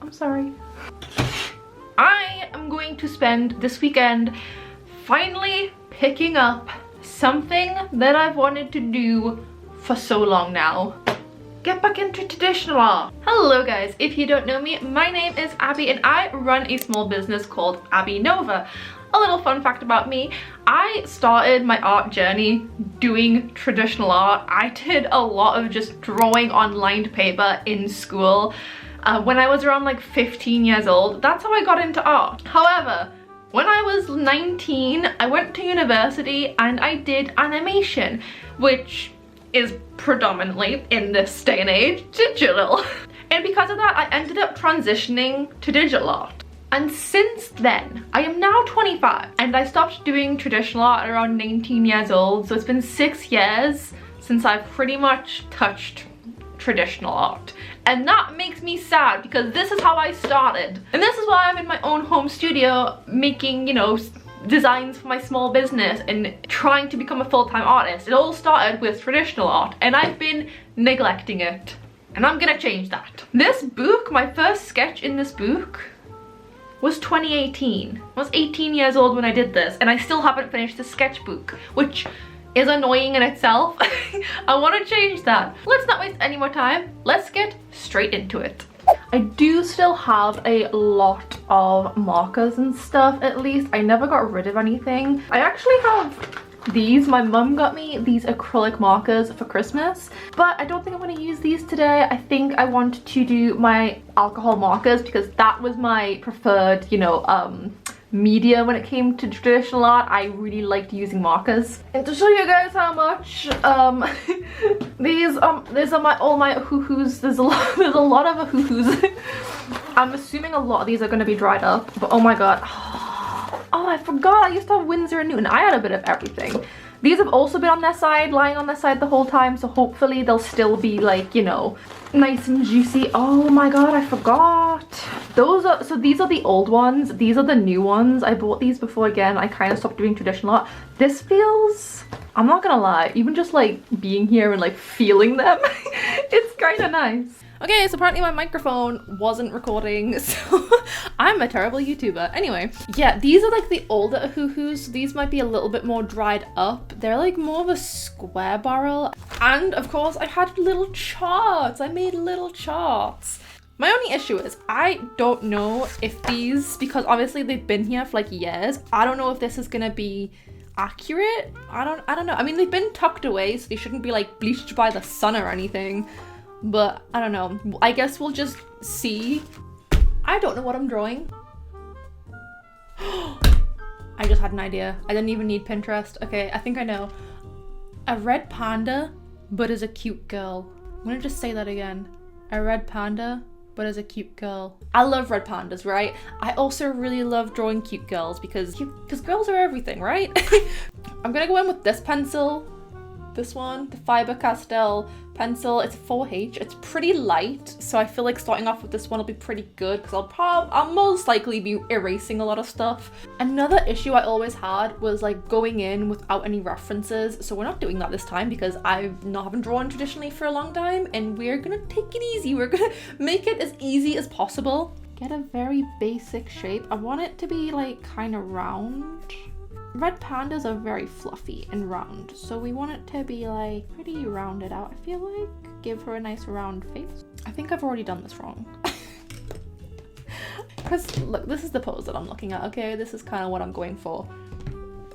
I'm sorry. I am going to spend this weekend finally picking up something that I've wanted to do for so long now. Get back into traditional art. Hello guys, if you don't know me, my name is Abby and I run a small business called Abby Nova. A little fun fact about me, I started my art journey doing traditional art. I did a lot of just drawing on lined paper in school. When I was around like 15 years old, that's how I got into art. However, when I was 19, I went to university and I did animation, which is predominantly, in this day and age, digital. And because of that, I ended up transitioning to digital art. And since then, I am now 25 and I stopped doing traditional art at around 19 years old. So it's been 6 years since I've pretty much touched traditional art. And that makes me sad because this is how I started. And this is why I'm in my own home studio making, you know, designs for my small business and trying to become a full-time artist. It all started with traditional art and I've been neglecting it. And I'm gonna change that. This book, my first sketch in this book was 2018. I was 18 years old when I did this and I still haven't finished the sketchbook, which is annoying in itself. I want to change that. Let's not waste any more time. Let's get straight into it. I do still have a lot of markers and stuff, at least. I never got rid of anything. I actually have these. My mum got me these acrylic markers for Christmas, but I don't think I'm going to use these today. I think I want to do my alcohol markers because that was my preferred, you know, media when it came to traditional art. I really liked using markers. And to show you guys how much these are all my hoo-hoos. There's a lot of hoo-hoos. I'm assuming a lot of these are going to be dried up, but oh my god. Oh, I forgot I used to have Winsor and Newton. I had a bit of everything. These have also been on their side, lying on their side the whole time, so hopefully they'll still be like, you know, nice and juicy. Oh my god, I forgot. So these are the old ones. These are the new ones. I bought these before again. I kind of stopped doing traditional art. This feels, I'm not gonna lie, even just like being here and like feeling them, it's kind of nice. Okay, so apparently my microphone wasn't recording, so I'm a terrible YouTuber. Anyway, yeah, these are like the older hoo-hoos. These might be a little bit more dried up. They're like more of a square barrel. And of course, I had little charts. I made little charts. My only issue is I don't know if these, because obviously they've been here for like years, I don't know if this is gonna be accurate. I don't know. I mean, they've been tucked away, so they shouldn't be like bleached by the sun or anything. But I don't know. I guess we'll just see. I don't know what I'm drawing. I just had an idea. I didn't even need Pinterest. Okay, I think I know. A red panda, but as a cute girl. I'm gonna just say that again. A red panda, but as a cute girl. I love red pandas, right? I also really love drawing cute girls because girls are everything, right? I'm gonna go in with this pencil. This one, the Faber-Castell pencil. It's 4H. It's pretty light, so I feel like starting off with this one will be pretty good because I'll most likely be erasing a lot of stuff. Another issue I always had was like going in without any references, so we're not doing that this time because I've not haven't drawn traditionally for a long time, and we're gonna take it easy. We're gonna make it as easy as possible. Get a very basic shape. I want it to be like kind of round. Red pandas are very fluffy and round, so we want it to be like pretty rounded out, I feel like. Give her a nice round face. I think I've already done this wrong. Because look, this is the pose that I'm looking at, okay? This is kind of what I'm going for.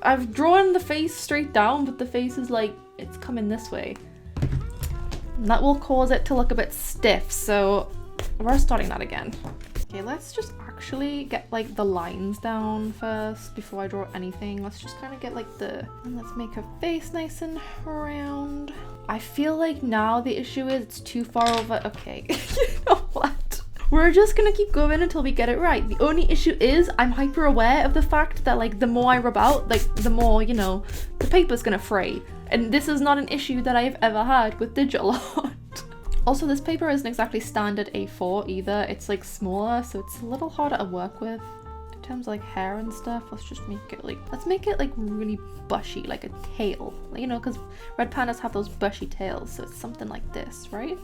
I've drawn the face straight down, but the face is like, it's coming this way. And that will cause it to look a bit stiff, so we're starting that again. Okay, let's just actually get like the lines down first before I draw anything. Let's just kind of get like and let's make her face nice and round. I feel like now the issue is it's too far over. Okay, you know what? We're just gonna keep going until we get it right. The only issue is I'm hyper aware of the fact that like the more I rub out, like the more, you know, the paper's gonna fray. And this is not an issue that I've ever had with digital art. Also, this paper isn't exactly standard A4 either. It's like smaller, so it's a little harder to work with in terms of like hair and stuff. Let's make it like really bushy, like a tail, you know, because red pandas have those bushy tails, so it's something like this, right?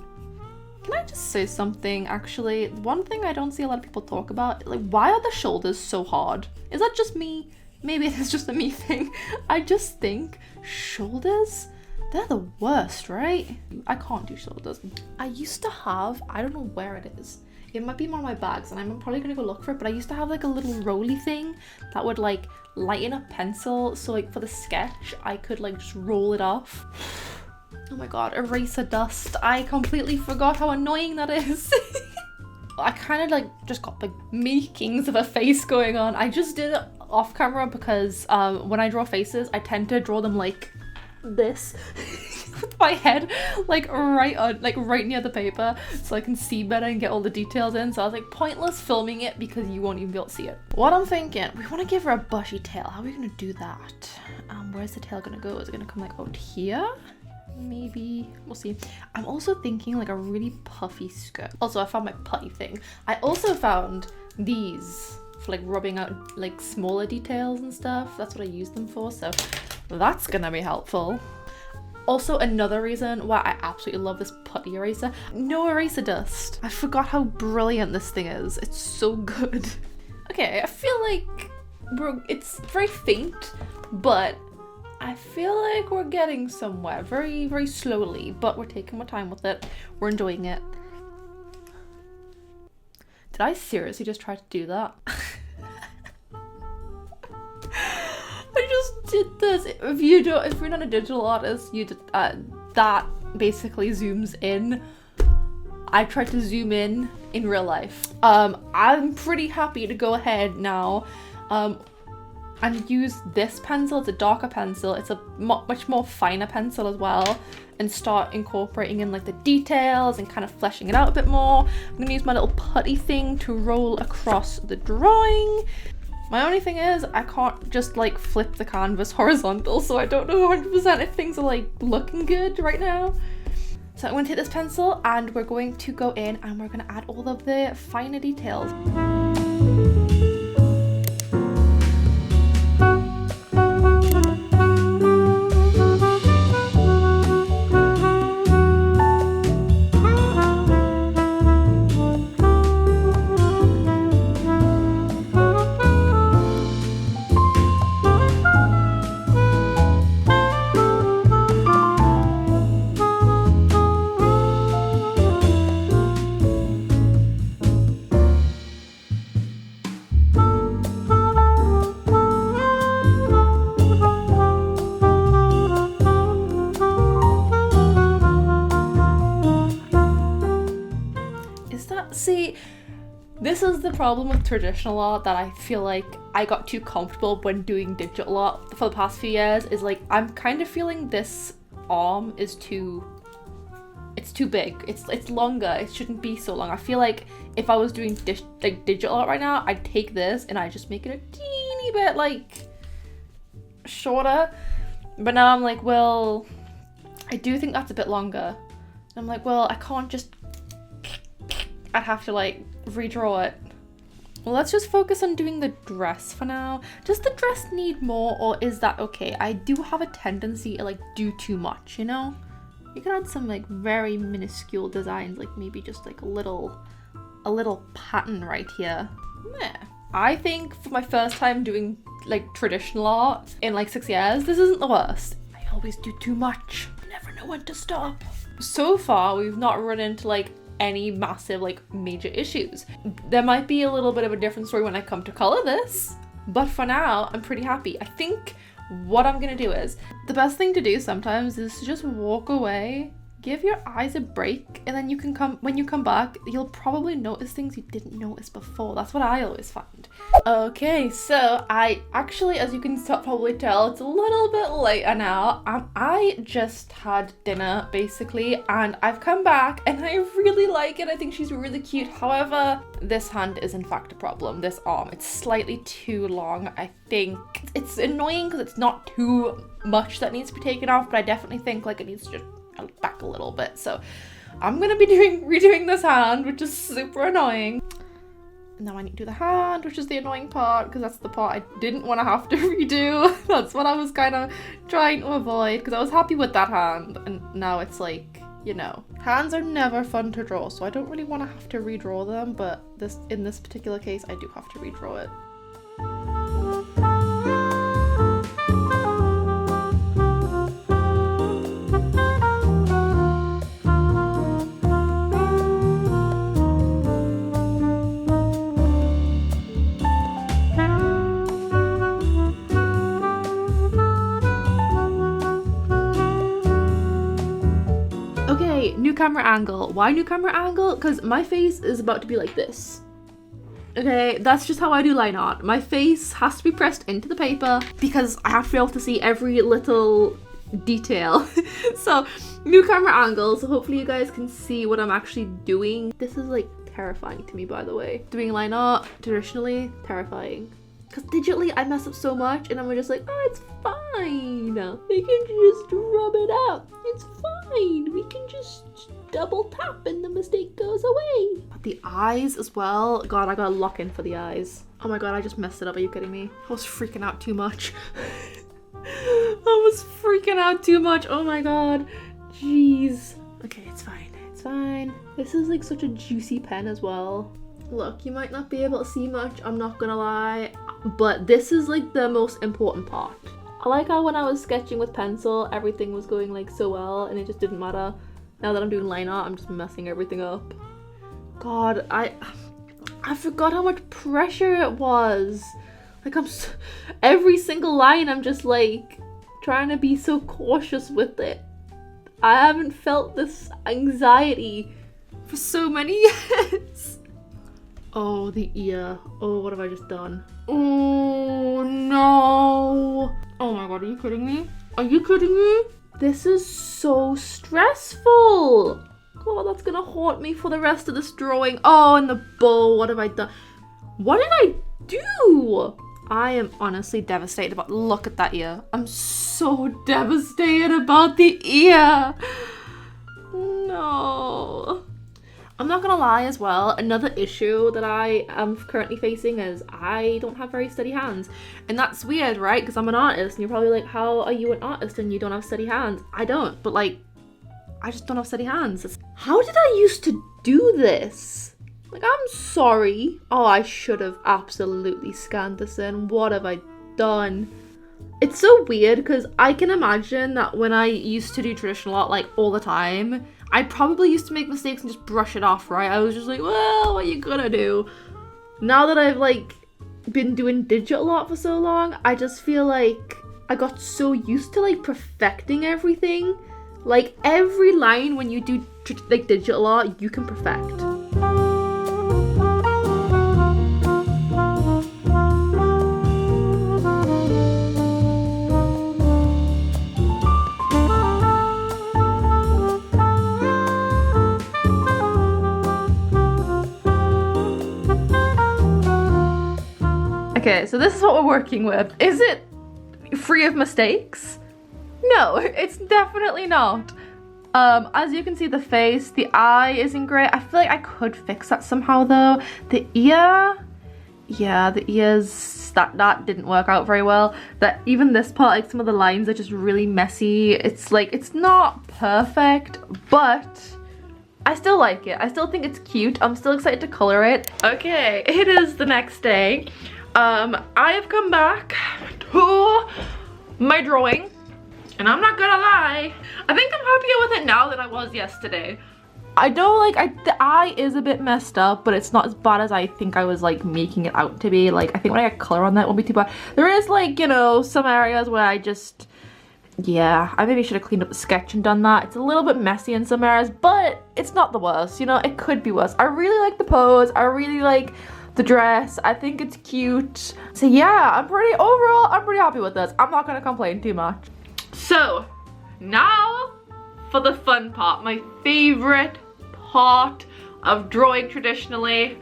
Can I just say something, actually? One thing I don't see a lot of people talk about, like, why are the shoulders so hard? Is that just me? Maybe it is just a me thing. I just think shoulders, they're the worst, right? I can't do shoulders. I used to have, I don't know where it is. It might be in one of my bags and I'm probably gonna go look for it, but I used to have like a little rolly thing that would like lighten up pencil. So like for the sketch, I could like just roll it off. Oh my God, eraser dust. I completely forgot how annoying that is. I kind of like just got like makings of a face going on. I just did it off camera because when I draw faces, I tend to draw them like this with my head like right near the paper so I can see better and get all the details in. So I was like, pointless filming it because you won't even be able to see it. What I'm thinking, we want to give her a bushy tail. How are we gonna do that? Where's the tail gonna go? Is it gonna come like out here? Maybe, we'll see. I'm also thinking like a really puffy skirt. Also, I found my putty thing. I also found these for like rubbing out like smaller details and stuff. That's what I use them for, so that's gonna be helpful. Also, another reason why I absolutely love this putty eraser, no eraser dust. I forgot how brilliant this thing is. It's so good. Okay, I feel like it's very faint, but I feel like we're getting somewhere very, very slowly, but we're taking our time with it. We're enjoying it. Did I seriously just try to do that? I just did this. If you're not a digital artist, you did, that basically zooms in. I tried to zoom in real life. I'm pretty happy to go ahead now and use this pencil. It's a darker pencil. It's a much more finer pencil as well, and start incorporating in like the details and kind of fleshing it out a bit more. I'm gonna use my little putty thing to roll across the drawing. My only thing is I can't just like flip the canvas horizontal, so I don't know 100% if things are like looking good right now. So I'm going to take this pencil and we're going to go in and we're going to add all of the finer details. See, this is the problem with traditional art that I feel like I got too comfortable when doing digital art for the past few years, is like I'm kind of feeling this arm is too big. It's longer. It shouldn't be so long. I feel like if I was doing digital art right now, I'd take this and I'd just make it a teeny bit like shorter. But now I'm like, well, I do think that's a bit longer. I'm like, well, I can't just, I'd have to like redraw it. Well, let's just focus on doing the dress for now. Does the dress need more, or is that okay? I do have a tendency to like do too much, you know? You can add some like very minuscule designs, like maybe just like a little pattern right here. Yeah. I think for my first time doing like traditional art in like 6 years, this isn't the worst. I always do too much. I never know when to stop. So far, we've not run into like any massive like major issues. There might be a little bit of a different story when I come to color this, but for now I'm pretty happy. I think what I'm gonna do is, the best thing to do sometimes is to just walk away, give your eyes a break, and then you can when you come back, you'll probably notice things you didn't notice before. That's what I always find. Okay, so I actually, as you can probably tell, it's a little bit later now. I just had dinner basically, and I've come back and I really like it. I think she's really cute. However, this hand is in fact a problem. This arm, it's slightly too long. I think it's annoying because it's not too much that needs to be taken off, but I definitely think like it needs to just back a little bit. So I'm gonna be redoing this hand, which is super annoying. Now I need to do the hand, which is the annoying part, because that's the part I didn't want to have to redo. That's what I was kind of trying to avoid, because I was happy with that hand, and now it's like you know. Hands are never fun to draw, so I don't really want to have to redraw them, but in this particular case, I do have to redraw it. Okay, new camera angle. Why new camera angle? Because my face is about to be like this. Okay, that's just how I do line art. My face has to be pressed into the paper because I have to be able to see every little detail. So, new camera angle, so hopefully you guys can see what I'm actually doing. This is like terrifying to me, by the way. Doing line art, traditionally, terrifying. Because digitally I mess up so much and I'm just like, oh, it's fine. We can just rub it out. It's fine. We can just double tap and the mistake goes away. But the eyes as well. God, I gotta lock in for the eyes. Oh my god, I just messed it up. Are you kidding me? I was freaking out too much. I was freaking out too much. Oh my god. Jeez. Okay, it's fine. It's fine. This is like such a juicy pen as well. Look, you might not be able to see much, I'm not gonna lie, but this is like the most important part. I like how when I was sketching with pencil, everything was going like so well and it just didn't matter. Now that I'm doing line art, I'm just messing everything up. God, I forgot how much pressure it was. Like every single line, I'm just like trying to be so cautious with it. I haven't felt this anxiety for so many years. Oh, the ear. Oh, what have I just done? Oh, no. Oh my god, are you kidding me? Are you kidding me? This is so stressful. God, that's gonna haunt me for the rest of this drawing. Oh, and the bow. What have I done? What did I do? I am honestly devastated about, look at that ear. I'm so devastated about the ear. No. I'm not gonna lie as well, another issue that I am currently facing is I don't have very steady hands. And that's weird, right? Because I'm an artist and you're probably like, how are you an artist and you don't have steady hands? I don't, but like, I just don't have steady hands. How did I used to do this? Like, I'm sorry. Oh, I should have absolutely scanned this in. What have I done? It's so weird because I can imagine that when I used to do traditional art like all the time, I probably used to make mistakes and just brush it off, right? I was just like, well, what are you gonna do? Now that I've like been doing digital art for so long, I just feel like I got so used to like perfecting everything. Like every line when you do like digital art, you can perfect. Okay, so this is what we're working with. Is it free of mistakes? No, it's definitely not. As you can see, the face, the eye isn't great. I feel like I could fix that somehow though. The ear, yeah, the ears, that didn't work out very well. That even this part, like some of the lines are just really messy. It's like, it's not perfect, but I still like it. I still think it's cute. I'm still excited to color it. Okay, it is the next day. I have come back to my drawing, and I'm not gonna lie, I think I'm happier with it now than I was yesterday. I know, like, the eye is a bit messed up, but it's not as bad as I think I was, like, making it out to be. Like, I think when I get color on that, it won't be too bad. There is, like, you know, some areas where I just, yeah, I maybe should have cleaned up the sketch and done that. It's a little bit messy in some areas, but it's not the worst, you know, it could be worse. I really like the pose. I really like the dress. I think it's cute. So yeah, overall, I'm pretty happy with this. I'm not gonna complain too much. So now for the fun part, my favorite part of drawing traditionally.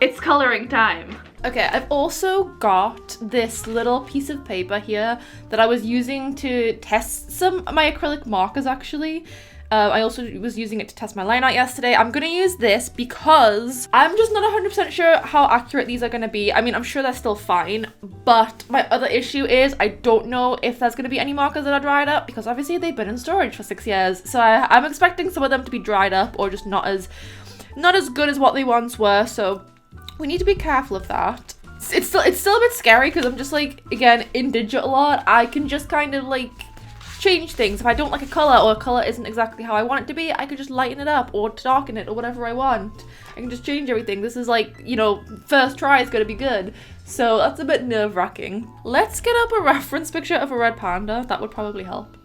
It's coloring time. Okay, I've also got this little piece of paper here that I was using to test some of my acrylic markers actually. I also was using it to test my line art yesterday. I'm gonna use this because I'm just not 100% sure how accurate these are gonna be. I mean, I'm sure they're still fine, but my other issue is I don't know if there's gonna be any markers that are dried up, because obviously they've been in storage for 6 years. So I'm expecting some of them to be dried up or just not as good as what they once were. So we need to be careful of that. It's still a bit scary because I'm just like, again, in digital art, I can just kind of like change things. If I don't like a color or a color isn't exactly how I want it to be, I could just lighten it up or darken it or whatever I want. I can just change everything. This is like, you know, first try is gonna be good. So that's a bit nerve-wracking. Let's get up a reference picture of a red panda. That would probably help.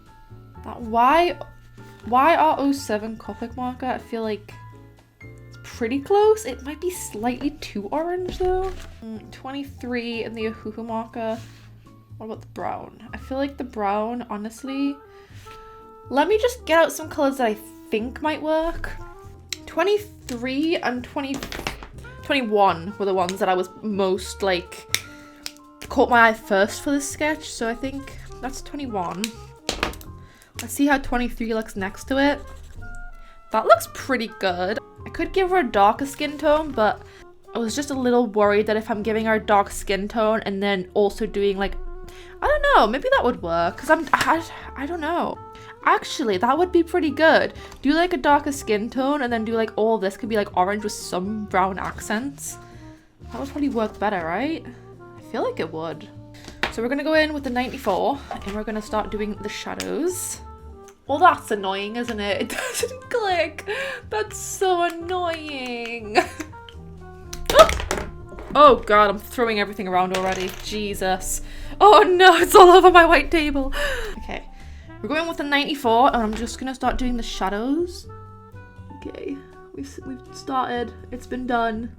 That YR07 Copic marker, I feel like it's pretty close. It might be slightly too orange though. 23 in the Ohuhu marker. What about the brown? I feel like the brown, honestly. Let me just get out some colors that I think might work. 23 and 21 were the ones that I was most like caught my eye first for this sketch. So I think that's 21. Let's see how 23 looks next to it. That looks pretty good. I could give her a darker skin tone, but I was just a little worried that if I'm giving her a dark skin tone and then also doing like, I don't know, maybe that would work, because I don't know. Actually, that would be pretty good. Do like a darker skin tone and then do like all this could be like orange with some brown accents. That would probably work better, right? I feel like it would. So we're gonna go in with the 94 and we're gonna start doing the shadows. Well, that's annoying, isn't it? It doesn't click. That's so annoying. Oh god, I'm throwing everything around already. Jesus. Oh no, it's all over my white table. Okay, we're going with the 94 and I'm just gonna start doing the shadows. Okay, we've started. It's been done.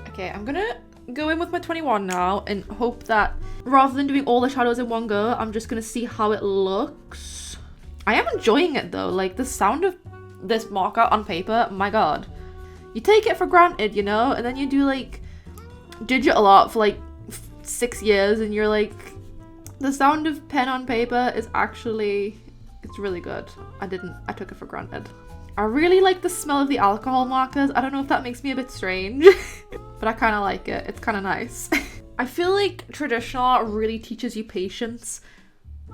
Okay, I'm gonna go in with my 21 now and hope that rather than doing all the shadows in one go, I'm just gonna see how it looks. I am enjoying it though. Like the sound of this marker on paper, my god. You take it for granted, you know, and then you do like digital art for like 6 years and you're like, the sound of pen on paper is actually, it's really good. I took it for granted. I really like the smell of the alcohol markers. I don't know if that makes me a bit strange, but I kind of like it. It's kind of nice. I feel like traditional art really teaches you patience,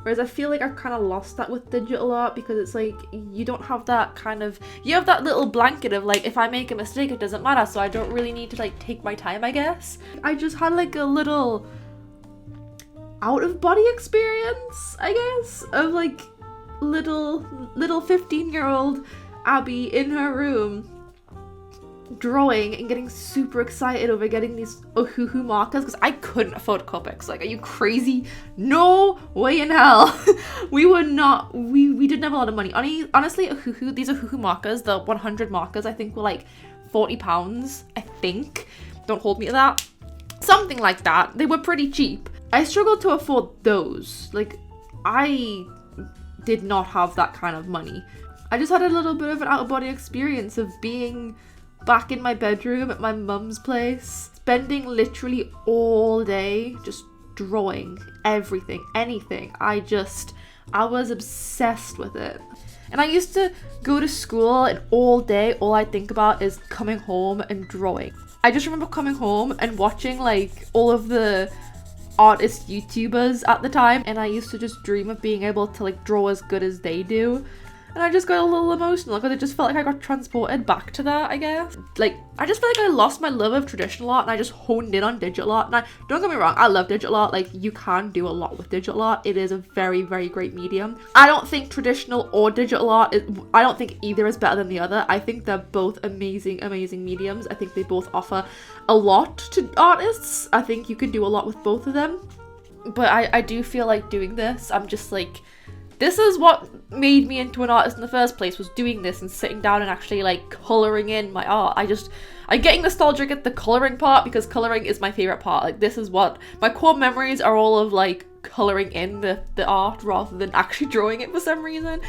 whereas I feel like I've kind of lost that with digital art, because it's like you don't have that kind of, you have that little blanket of like, if I make a mistake it doesn't matter, so I don't really need to like take my time, I guess. I just had like a little out of body experience, I guess, of like little 15-year-old Abby in her room drawing and getting super excited over getting these Ohuhu markers, because I couldn't afford Copics. Like, are you crazy? No way in hell. We didn't have a lot of money. Honestly, these Ohuhu markers, the 100 markers, I think were like £40, I think. Don't hold me to that. Something like that. They were pretty cheap. I struggled to afford those. Like, I did not have that kind of money. I just had a little bit of an out-of-body experience of being back in my bedroom at my mum's place, spending literally all day just drawing everything, anything. I was obsessed with it. And I used to go to school and all day, all I think about is coming home and drawing. I just remember coming home and watching like all of the artist YouTubers at the time, and I used to just dream of being able to like draw as good as they do. And I just got a little emotional because it just felt like I got transported back to that, I guess. Like, I just feel like I lost my love of traditional art and I just honed in on digital art. And don't get me wrong, I love digital art. Like, you can do a lot with digital art. It is a very, very great medium. I don't think traditional or digital art, I don't think either is better than the other. I think they're both amazing, amazing mediums. I think they both offer a lot to artists. I think you can do a lot with both of them. But I do feel like doing this, I'm just like, this is what made me into an artist in the first place, was doing this and sitting down and actually like colouring in my art. I'm getting nostalgic at the colouring part because colouring is my favourite part. Like, this is what my core memories are, all of like colouring in the art rather than actually drawing it for some reason.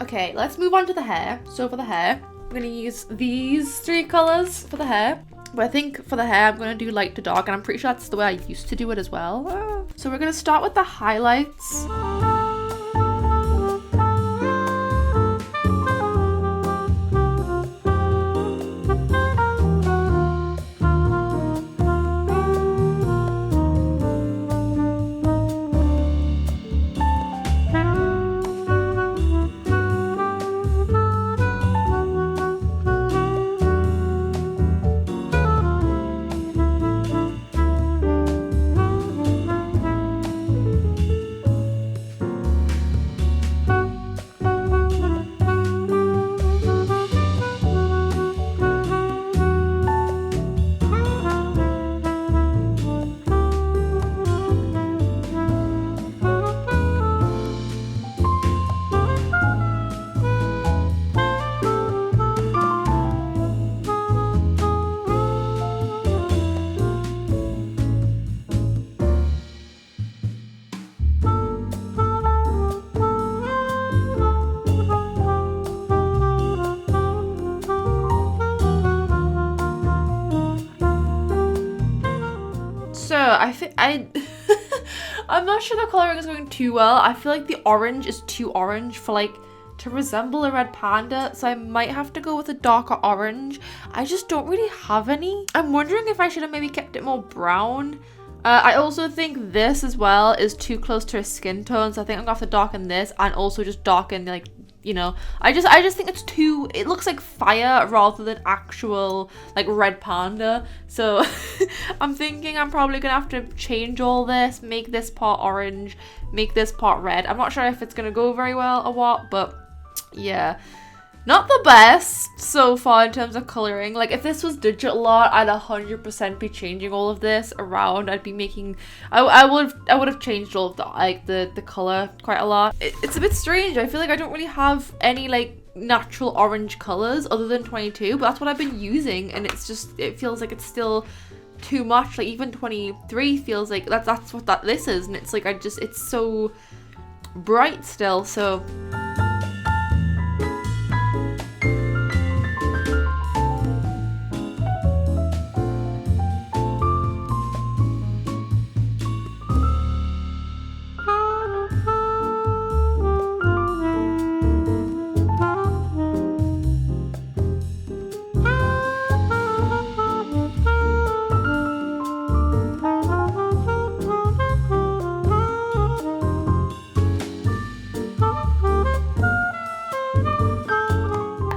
Okay, let's move on to the hair. So for the hair, I'm going to use these 3 colours for the hair. But I think for the hair, I'm going to do light to dark, and I'm pretty sure that's the way I used to do it as well. So we're going to start with the highlights. know. I think I'm not sure the coloring is going too well. I feel like the orange is too orange for like to resemble a red panda, so I might have to go with a darker orange. I just don't really have any. I'm wondering if I should have maybe kept it more brown. I also think this as well is too close to her skin tone, so I think I'm gonna have to darken this and also just darken, like, you know, I just think it's too, it looks like fire rather than actual like red panda. So I'm thinking I'm probably gonna have to change all this, make this part orange, make this part red. I'm not sure if it's gonna go very well or what, but yeah. Not the best so far in terms of coloring. Like, if this was digital art, I'd 100% be changing all of this around. I'd be making, I would have changed all of the, like, the color quite a lot. It's a bit strange. I feel like I don't really have any, like, natural orange colors other than 22, but that's what I've been using, and it's just, it feels like it's still too much. Like, even 23 feels like that's what this is, and it's like, it's so bright still, so...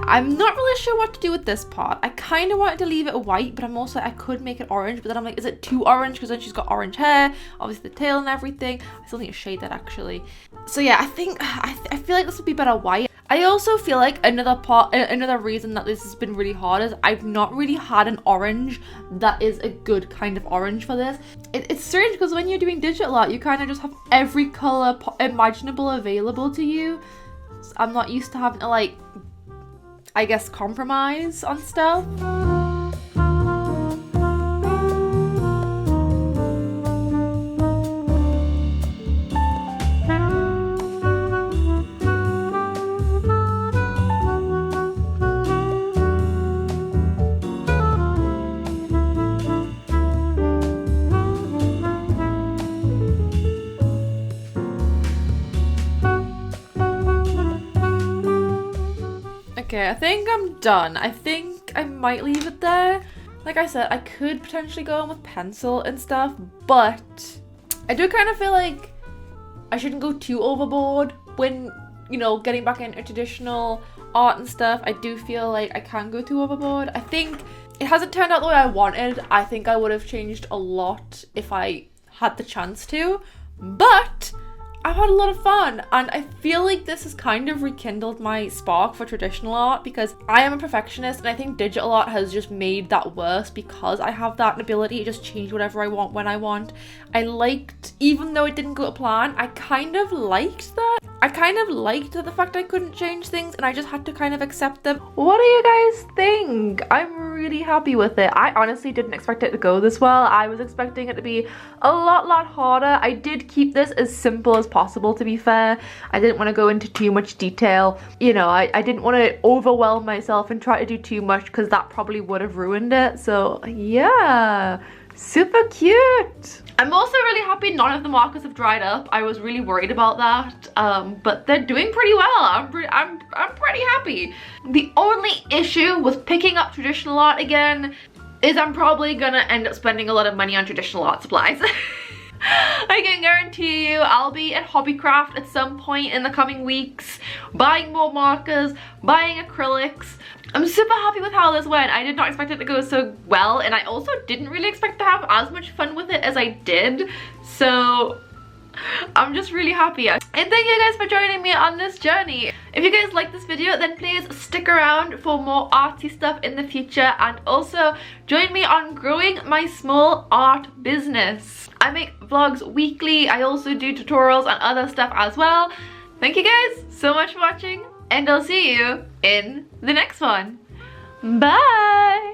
I'm not really sure what to do with this part. I kind of wanted to leave it white, but I'm also, I could make it orange, but then I'm like, is it too orange? Because then she's got orange hair, obviously the tail and everything. I still need to shade that actually. So yeah, I think, I feel like this would be better white. I also feel like another reason that this has been really hard is I've not really had an orange that is a good kind of orange for this. It's strange because when you're doing digital art, you kind of just have every color imaginable available to you. So I'm not used to having to, like, I guess, compromise on stuff. Okay, I think I'm done. I think I might leave it there. Like I said, I could potentially go on with pencil and stuff, but I do kind of feel like I shouldn't go too overboard when, you know, getting back into traditional art and stuff. I do feel like I can go too overboard. I think it hasn't turned out the way I wanted. I think I would have changed a lot if I had the chance to, but I've had a lot of fun, and I feel like this has kind of rekindled my spark for traditional art because I am a perfectionist, and I think digital art has just made that worse because I have that ability to just change whatever I want when I want. I liked, even though it didn't go to plan, I kind of liked that. I kind of liked the fact I couldn't change things and I just had to kind of accept them. What do you guys think? I'm really happy with it. I honestly didn't expect it to go this well. I was expecting it to be a lot harder. I did keep this as simple as possible, to be fair. I didn't want to go into too much detail. You know, I didn't want to overwhelm myself and try to do too much because that probably would have ruined it. So yeah, super cute. I'm also really happy none of the markers have dried up. I was really worried about that, but they're doing pretty well. I'm pretty happy. The only issue with picking up traditional art again is I'm probably gonna end up spending a lot of money on traditional art supplies. I can guarantee you I'll be at Hobbycraft at some point in the coming weeks, buying more markers, buying acrylics. I'm super happy with how this went. I did not expect it to go so well, and I also didn't really expect to have as much fun with it as I did. So I'm just really happy. And thank you guys for joining me on this journey. If you guys like this video, then please stick around for more artsy stuff in the future, and also join me on growing my small art business. I make vlogs weekly. I also do tutorials and other stuff as well. Thank you guys so much for watching, and I'll see you in the next one. Bye!